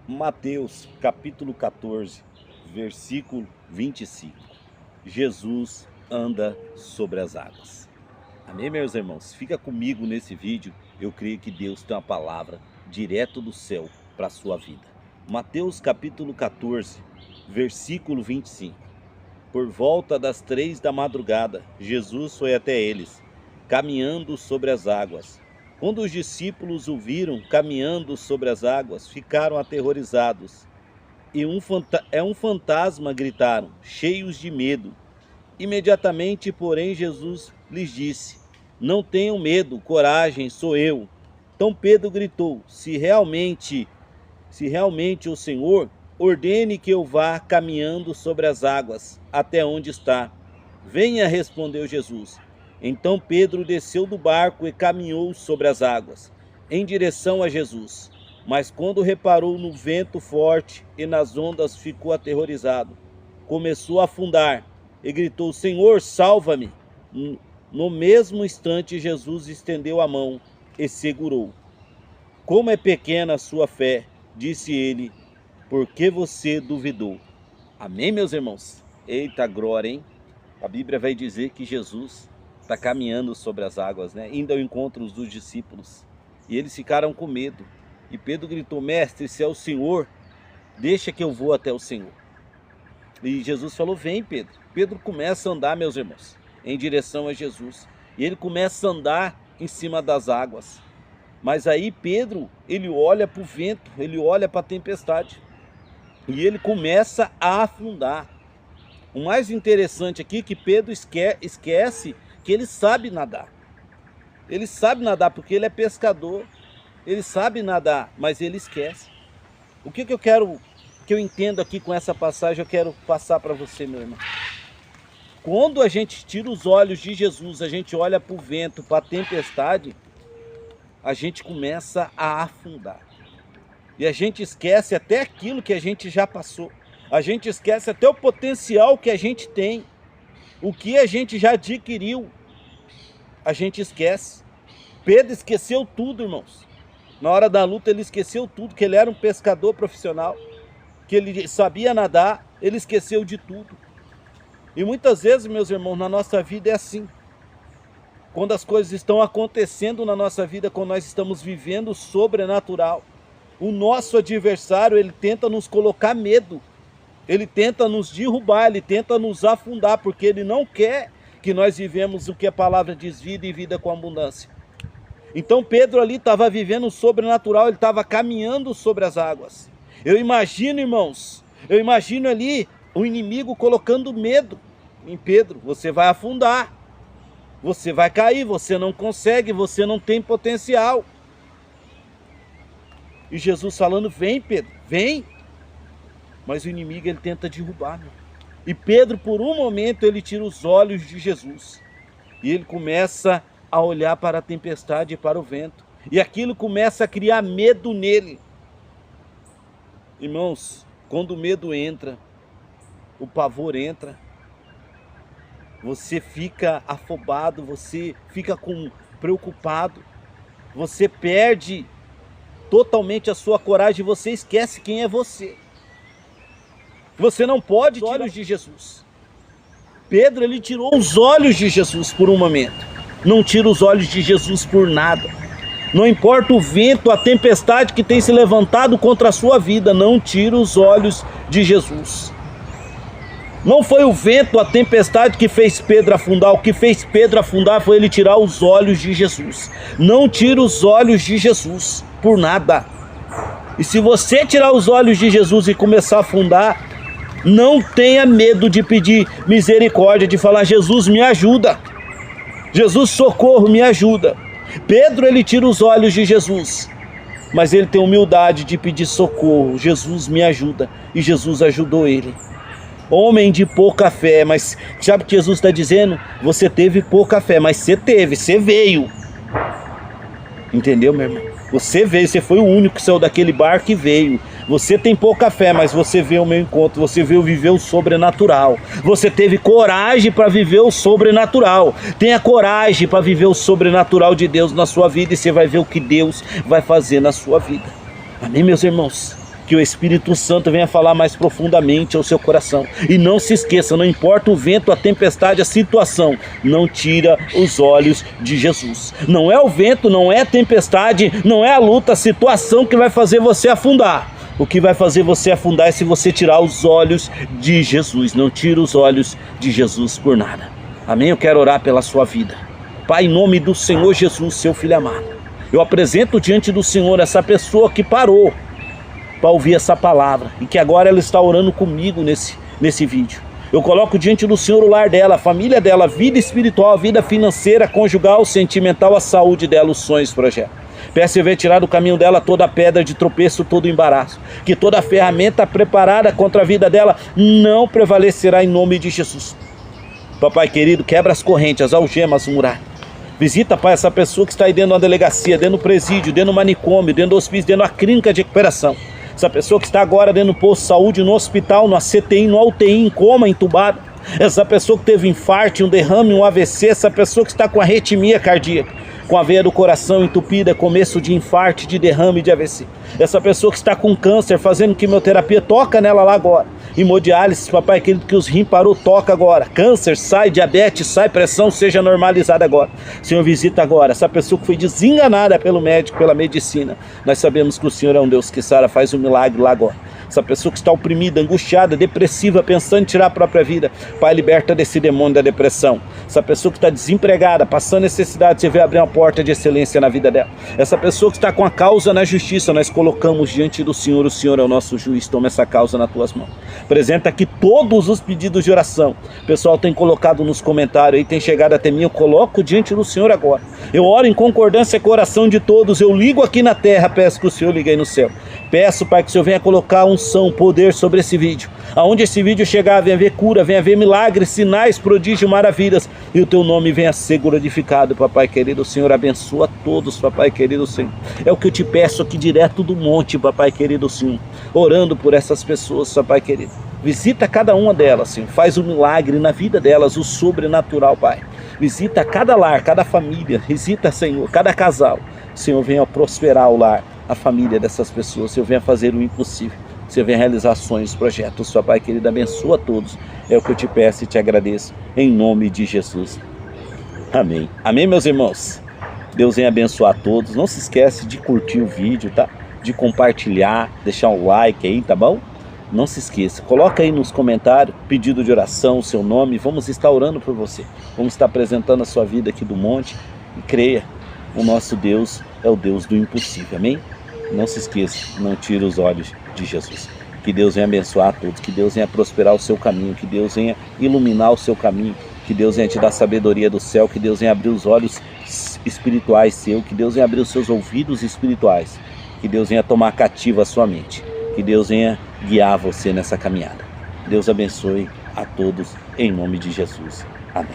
Mateus capítulo 14, versículo 25. Jesus anda sobre as águas. Amém, meus irmãos? Fica comigo nesse vídeo. Eu creio que Deus tem uma palavra direto do céu para a sua vida. Mateus capítulo 14, versículo 25. Por volta das 3 da madrugada, Jesus foi até eles, caminhando sobre as águas. Quando os discípulos o viram caminhando sobre as águas, ficaram aterrorizados. E um fantasma, gritaram, cheios de medo. Imediatamente, porém, Jesus lhes disse, não tenham medo, coragem, sou eu. Então Pedro gritou, se realmente o Senhor, ordene que eu vá caminhando sobre as águas, até onde está. Venha, respondeu Jesus. Então Pedro desceu do barco e caminhou sobre as águas, em direção a Jesus. Mas quando reparou no vento forte e nas ondas, ficou aterrorizado. Começou a afundar e gritou, Senhor, salva-me. No mesmo instante, Jesus estendeu a mão e segurou. Como é pequena a sua fé, disse ele, porque você duvidou. Amém, meus irmãos? Eita glória, hein? A Bíblia vai dizer que Jesus está caminhando sobre as águas, né? Indo ao encontro dos discípulos. E eles ficaram com medo. E Pedro gritou, mestre, se é o Senhor, deixa que eu vou até o Senhor. E Jesus falou, vem Pedro. Pedro começa a andar, meus irmãos, em direção a Jesus. E ele começa a andar em cima das águas. Mas aí Pedro, ele olha para o vento, ele olha para a tempestade. E ele começa a afundar. O mais interessante aqui é que Pedro esquece que ele sabe nadar. Ele sabe nadar porque ele é pescador. Ele sabe nadar, mas ele esquece. O que eu entendo aqui com essa passagem, eu quero passar para você, meu irmão. Quando a gente tira os olhos de Jesus, a gente olha para o vento, para a tempestade, a gente começa a afundar. E a gente esquece até aquilo que a gente já passou. A gente esquece até o potencial que a gente tem. O que a gente já adquiriu, a gente esquece. Pedro esqueceu tudo, irmãos. Na hora da luta ele esqueceu tudo, que ele era um pescador profissional, que ele sabia nadar, ele esqueceu de tudo. E muitas vezes, meus irmãos, na nossa vida é assim. Quando as coisas estão acontecendo na nossa vida, quando nós estamos vivendo o sobrenatural, o nosso adversário, ele tenta nos colocar medo. Ele tenta nos derrubar, ele tenta nos afundar, porque ele não quer que nós vivemos o que a palavra diz, vida e vida com abundância. Então Pedro ali estava vivendo o sobrenatural, ele estava caminhando sobre as águas. Eu imagino, irmãos, ali o inimigo colocando medo em Pedro. Você vai afundar, você vai cair, você não consegue, você não tem potencial. E Jesus falando, vem Pedro, vem. Mas o inimigo ele tenta derrubar, meu. E Pedro por um momento ele tira os olhos de Jesus. E ele começa a olhar para a tempestade e para o vento. E aquilo começa a criar medo nele. Irmãos, quando o medo entra, o pavor entra, você fica afobado, você fica preocupado, você perde totalmente a sua coragem, você esquece quem é você. Você não pode tirar os olhos de Jesus. Pedro, ele tirou os olhos de Jesus por um momento. Não tira os olhos de Jesus por nada. Não importa o vento, a tempestade que tem se levantado contra a sua vida, não tira os olhos de Jesus. Não foi o vento, a tempestade que fez Pedro afundar. O que fez Pedro afundar foi ele tirar os olhos de Jesus. Não tira os olhos de Jesus por nada. E se você tirar os olhos de Jesus e começar a afundar, não tenha medo de pedir misericórdia, de falar, Jesus me ajuda. Jesus, socorro, me ajuda. Pedro, ele tira os olhos de Jesus, mas ele tem humildade de pedir socorro. Jesus me ajuda. E Jesus ajudou ele. Homem de pouca fé, mas sabe o que Jesus está dizendo? Você teve pouca fé, mas você veio. Entendeu, meu irmão? Você veio, você foi o único que saiu daquele barco e veio. Você tem pouca fé, mas você veio ao meu encontro, você veio viver o sobrenatural. Você teve coragem para viver o sobrenatural. Tenha coragem para viver o sobrenatural de Deus na sua vida e você vai ver o que Deus vai fazer na sua vida. Amém, meus irmãos? Que o Espírito Santo venha falar mais profundamente ao seu coração. E não se esqueça, não importa o vento, a tempestade, a situação, não tira os olhos de Jesus. Não é o vento, não é a tempestade, não é a luta, a situação que vai fazer você afundar. O que vai fazer você afundar é se você tirar os olhos de Jesus. Não tira os olhos de Jesus por nada. Amém? Eu quero orar pela sua vida. Pai, em nome do Senhor Jesus, seu filho amado, eu apresento diante do Senhor essa pessoa que parou para ouvir essa palavra e que agora ela está orando comigo nesse vídeo. Eu coloco diante do Senhor o lar dela, a família dela, a vida espiritual, a vida financeira, conjugal, sentimental, a saúde dela, os sonhos, projetos. Peço ver tirar do caminho dela toda a pedra de tropeço, todo o embaraço. Que toda a ferramenta preparada contra a vida dela não prevalecerá em nome de Jesus. Papai querido, quebra as correntes, as algemas, as muralhas. Visita, Pai, essa pessoa que está aí dentro da delegacia, dentro do presídio, dentro do manicômio, dentro do hospício, dentro da clínica de recuperação. Essa pessoa que está agora dentro do posto de saúde, no hospital, no CTI, no UTI, em coma, entubado. Essa pessoa que teve infarto, um derrame, um AVC. Essa pessoa que está com arritmia cardíaca, com a veia do coração entupida, começo de infarto, de derrame, de AVC. Essa pessoa que está com câncer, fazendo quimioterapia, toca nela lá agora. Hemodiálise, papai querido, que os rins parou, toca agora. Câncer, sai, diabetes, sai, pressão, seja normalizada agora. Senhor, visita agora essa pessoa que foi desenganada pelo médico, pela medicina. Nós sabemos que o Senhor é um Deus que sara, faz um milagre lá agora. Essa pessoa que está oprimida, angustiada, depressiva, pensando em tirar a própria vida, Pai, liberta desse demônio da depressão. Essa pessoa que está desempregada, passando necessidade, você vai abrir uma porta de excelência na vida dela. Essa pessoa que está com a causa na justiça, nós colocamos diante do Senhor, o Senhor é o nosso juiz, toma essa causa nas tuas mãos. Apresenta aqui todos os pedidos de oração. O pessoal tem colocado nos comentários aí, tem chegado até mim, eu coloco diante do Senhor agora. Eu oro em concordância com a oração de todos, eu ligo aqui na terra, peço que o Senhor ligue aí no céu. Peço, Pai, que o Senhor venha colocar unção, poder sobre esse vídeo. Aonde esse vídeo chegar, venha haver cura, venha haver milagres, sinais, prodígios, maravilhas. E o teu nome venha ser glorificado, papai querido. O Senhor abençoa todos, papai querido, Senhor. É o que eu te peço aqui direto do monte, papai querido, Senhor. Orando por essas pessoas, papai querido. Visita cada uma delas, Senhor. Faz um milagre na vida delas, o sobrenatural, Pai. Visita cada lar, cada família. Visita, Senhor, cada casal. Senhor, venha prosperar o lar, a família dessas pessoas. Senhor, venha fazer o impossível. Senhor, venha realizar sonhos, projetos. Pai querido, abençoa a todos. É o que eu te peço e te agradeço. Em nome de Jesus. Amém. Amém, meus irmãos? Deus venha abençoar a todos. Não se esquece de curtir o vídeo, tá? De compartilhar, deixar um like aí, tá bom? Não se esqueça. Coloca aí nos comentários pedido de oração, seu nome. Vamos estar orando por você. Vamos estar apresentando a sua vida aqui do monte. E creia, o nosso Deus é o Deus do impossível. Amém? Não se esqueça, não tire os olhos de Jesus. Que Deus venha abençoar a todos, que Deus venha prosperar o seu caminho, que Deus venha iluminar o seu caminho, que Deus venha te dar sabedoria do céu, que Deus venha abrir os olhos espirituais seu, que Deus venha abrir os seus ouvidos espirituais, que Deus venha tomar cativa a sua mente, que Deus venha guiar você nessa caminhada. Deus abençoe a todos em nome de Jesus. Amém.